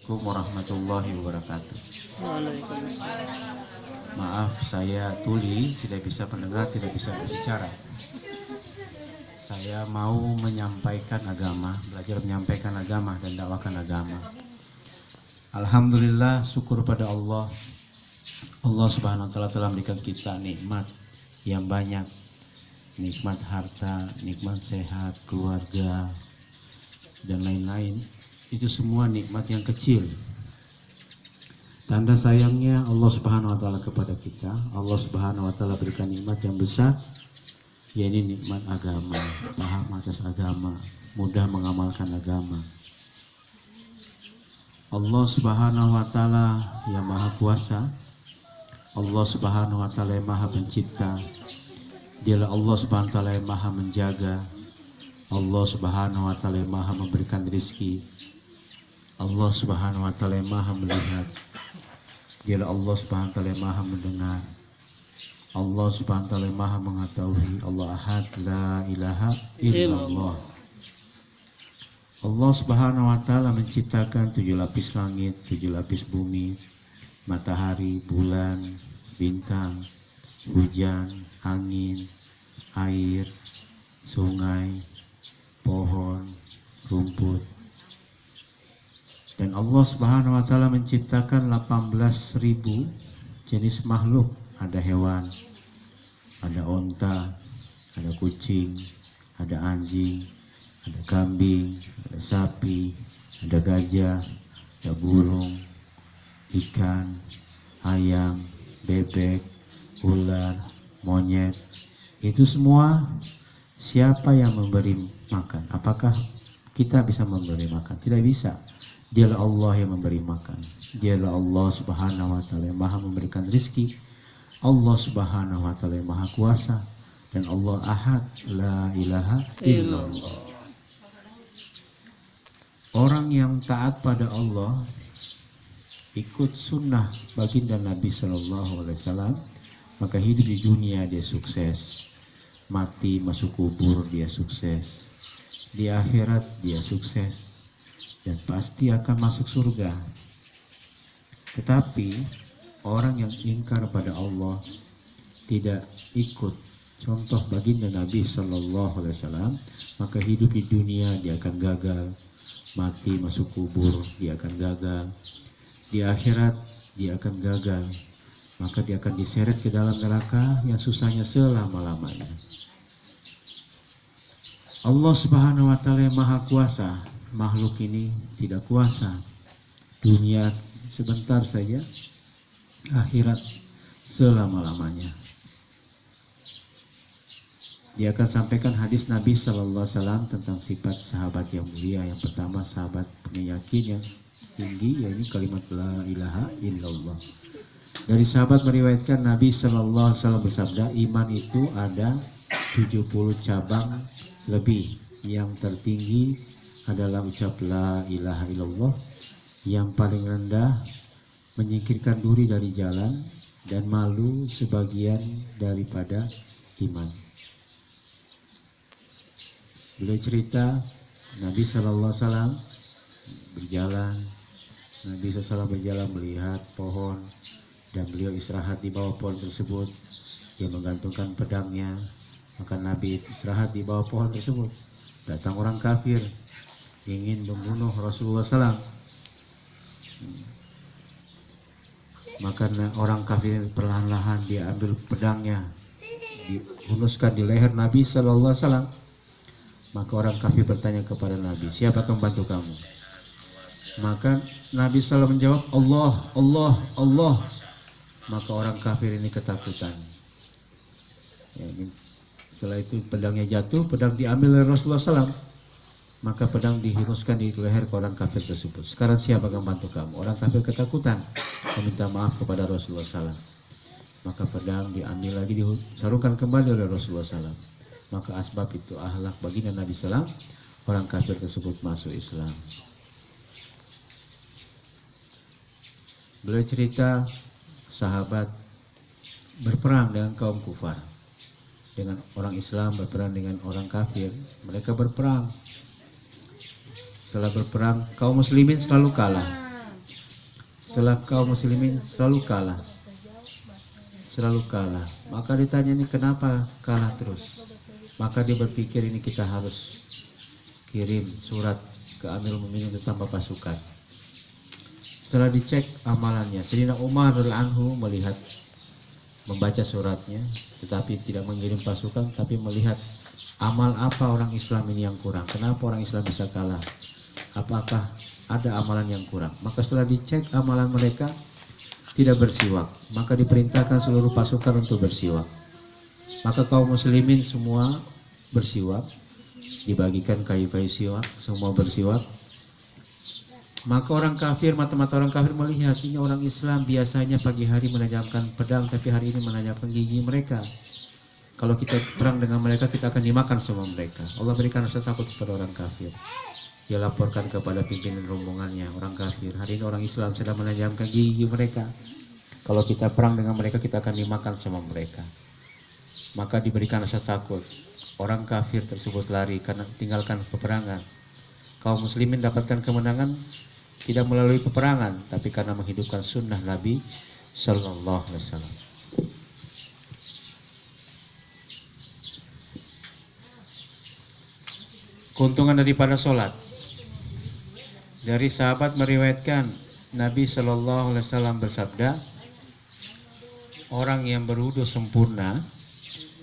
Assalamualaikum warahmatullahi wabarakatuh. Waalaikumsalam. Maaf, saya tuli, tidak bisa mendengar, tidak bisa berbicara. Saya mau menyampaikan agama, belajar menyampaikan agama dan dakwakan agama. Alhamdulillah, syukur pada Allah. Allah Subhanahu wa taala telah memberikan kita nikmat yang banyak. Nikmat harta, nikmat sehat, keluarga, dan lain-lain. Itu semua nikmat yang kecil. Tanda sayangnya Allah Subhanahu wa taala kepada kita. Allah Subhanahu wa taala berikan nikmat yang besar, yaitu nikmat agama, paham atas agama, mudah mengamalkan agama. Allah Subhanahu wa taala yang Maha Kuasa, Allah Subhanahu wa taala yang Maha Pencipta. Dialah Allah Subhanahu wa taala yang Maha menjaga. Allah Subhanahu wa taala yang Maha memberikan rezeki. Allah Subhanahu wa taala yang Maha melihat. Dialah Allah Subhanahu wa taala yang Maha mendengar. Allah Subhanahu wa taala yang Maha mengetahui. Allah Ahad, la ilaha illallah. Allah Subhanahu wa taala menciptakan 7 lapis langit, 7 lapis bumi, matahari, bulan, bintang, hujan, angin, air, sungai, pohon, rumput. Dan Allah Subhanahu wa taala menciptakan 18.000 jenis makhluk. Ada hewan, ada onta, ada kucing, ada anjing, ada kambing, ada sapi, ada gajah, ada burung, ikan, ayam, bebek, ular, monyet. Itu semua siapa yang memberi makan? Apakah kita bisa memberi makan? Tidak bisa. Dialah Allah yang memberi makan. Dialah Allah Subhanahu wa taala yang Maha memberikan rezeki. Allah Subhanahu wa taala yang Maha Kuasa, dan Allah Ahad, la ilaha illallah. Orang yang taat pada Allah, ikut sunnah baginda Nabi sallallahu alaihi wasallam, maka hidup di dunia dia sukses. Mati masuk kubur dia sukses. Di akhirat dia sukses. Dan pasti akan masuk surga. Tetapi orang yang ingkar pada Allah, tidak ikut contoh baginda Nabi sallallahu alaihi wasallam, maka hidup di dunia dia akan gagal. Mati masuk kubur dia akan gagal. Di akhirat dia akan gagal. Maka dia akan diseret ke dalam neraka yang susahnya selama-lamanya. Allah Subhanahu wa taala yang Maha Kuasa, makhluk ini tidak kuasa. Dunia sebentar saja, akhirat selama-lamanya. Dia akan sampaikan hadis Nabi sallallahu alaihi wasallam tentang sifat sahabat yang mulia. Yang pertama, sahabat punya yakin yang tinggi, yaitu kalimat la ilaha illallah. Dari sahabat meriwayatkan Nabi sallallahu alaihi wasallam bersabda, iman itu ada 70 cabang lebih. Yang tertinggi adalah ucap la ilaha illallah. Yang paling rendah menyingkirkan diri dari jalan dan malu sebagian daripada iman. Beliau cerita Nabi sallallahu alaihi wasallam berjalan. Nabi sallallahu alaihi wasallam berjalan melihat pohon dan beliau istirahat di bawah pohon tersebut. Dia menggantungkan pedangnya. Maka Nabi istirahat di bawah pohon tersebut. Datang orang kafir ingin membunuh Rasulullah SAW. Maka orang kafir perlahan-lahan dia ambil pedangnya, dihunuskan di leher Nabi Sallallahu Alaihi Wasallam. Maka orang kafir bertanya kepada Nabi, siapa yang membantu kamu? Maka Nabi SAW menjawab, Allah, Allah, Allah. Maka orang kafir ini ketakutan. Ya, setelah itu pedangnya jatuh, pedang diambil oleh Rasulullah SAW. Maka pedang dihunuskan di leher ke orang kafir tersebut. Sekarang siapa yang membantu kamu? Orang kafir ketakutan, meminta maaf kepada Rasulullah SAW. Maka pedang diambil lagi, disarungkan kembali oleh Rasulullah SAW. Maka asbab itu akhlak baginda Nabi SAW, orang kafir tersebut masuk Islam. Beliau cerita sahabat berperang dengan kaum kufar. Dengan orang Islam berperang dengan orang kafir. Mereka berperang. Setelah berperang, kaum muslimin selalu kalah. setelah kaum muslimin selalu kalah. Maka ditanya, ini kenapa kalah terus? Maka dia berpikir, ini kita harus kirim surat ke Amirul Mukminin untuk tambah pasukan. Setelah dicek amalannya, Sayyidina Umar radhiyallahu anhu melihat, membaca suratnya, tetapi tidak mengirim pasukan, tapi melihat amal apa orang Islam ini yang kurang. Kenapa orang Islam bisa kalah? Apakah ada amalan yang kurang? Maka setelah dicek amalan mereka tidak bersiwak, maka diperintahkan seluruh pasukan untuk bersiwak. Maka kaum muslimin semua bersiwak, dibagikan kayu-kayu siwak, semua bersiwak. Maka orang kafir, mata-mata orang kafir melihat, ini orang Islam biasanya pagi hari menajamkan pedang, tapi hari ini menajamkan gigi mereka. Kalau kita perang dengan mereka, kita akan dimakan sama mereka. Allah berikan rasa takut kepada orang kafir. Dia laporkan kepada pimpinan rombongannya, orang kafir, hari ini orang Islam sedang menajamkan gigi mereka. Kalau kita perang dengan mereka, kita akan dimakan sama mereka. Maka diberikan rasa takut. Orang kafir tersebut lari karena tinggalkan peperangan. Kaum muslimin dapatkan kemenangan tidak melalui peperangan, tapi karena menghidupkan sunnah Nabi Sallallahu Alaihi Wasallam. Keuntungan daripada sholat. Dari sahabat meriwayatkan Nabi Sallallahu Alaihi Wasallam bersabda, orang yang berwudu sempurna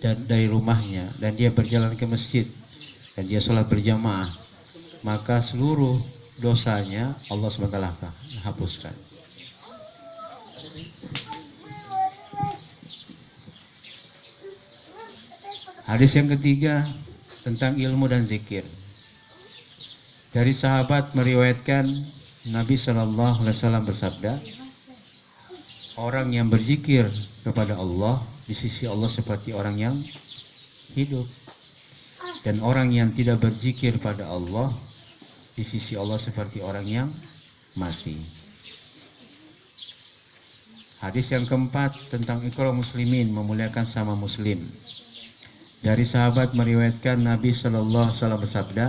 dan dari rumahnya dan dia berjalan ke masjid dan dia sholat berjamaah, maka seluruh dosanya Allah SWT hapuskan. Hadis yang ketiga tentang ilmu dan zikir. Dari sahabat meriwayatkan Nabi SAW bersabda, orang yang berzikir kepada Allah di sisi Allah seperti orang yang hidup, dan orang yang tidak berzikir pada Allah di sisi Allah seperti orang yang mati. Hadis yang keempat tentang ikram muslimin, memuliakan sama muslim. Dari sahabat meriwayatkan Nabi Sallallahu Alaihi Wasallam bersabda,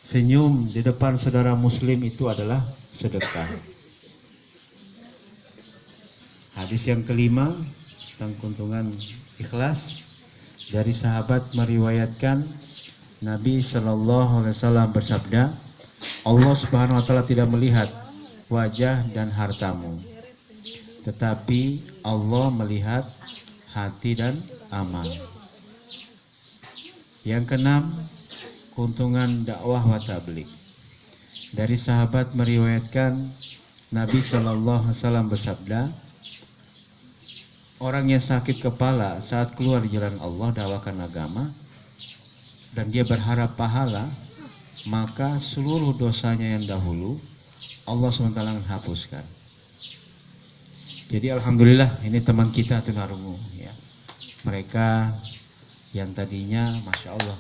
senyum di depan saudara muslim itu adalah sedekah. Hadis yang kelima tentang keuntungan ikhlas. Dari sahabat meriwayatkan Nabi Shallallahu Alaihi Wasallam bersabda, Allah Subhanahu Wa Taala tidak melihat wajah dan hartamu, tetapi Allah melihat hati dan amal. Yang keenam, keuntungan dakwah wa tabligh. Dari sahabat meriwayatkan Nabi Shallallahu Alaihi Wasallam bersabda, orang yang sakit kepala saat keluar di jalan Allah dakwakan agama dan dia berharap pahala, maka seluruh dosanya yang dahulu Allah SWT hapuskan. Jadi alhamdulillah ini teman kita tunarungu ya. Mereka yang tadinya Masya Allah